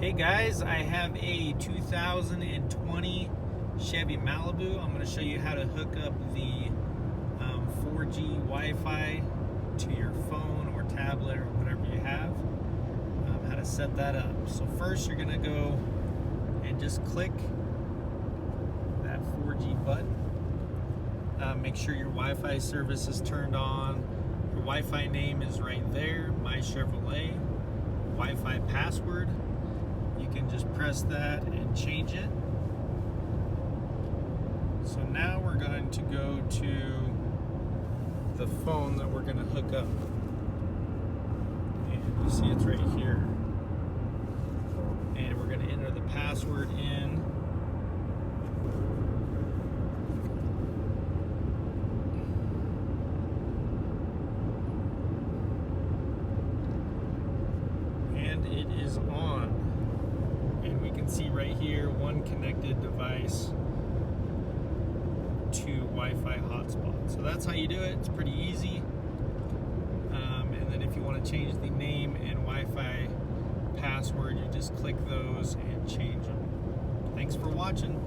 Hey guys, I have a 2020 Chevy Malibu. I'm going to show you how to hook up the 4G Wi-Fi to your phone or tablet or whatever you have. How to set that up. So first you're going to go and just click that 4G button. Make sure your Wi-Fi service is turned on. Your Wi-Fi name is right there, My Chevrolet. Wi-Fi password. You can just press that and change it. So now we're going to go to the phone that we're going to hook up. And you see it's right here. And we're going to enter the password in. And it is on. And we can see right here one connected device to Wi-Fi hotspot. So that's how you do it. It's pretty easy. And then if you want to change the name and Wi-Fi password, you just click those and change them. Thanks for watching.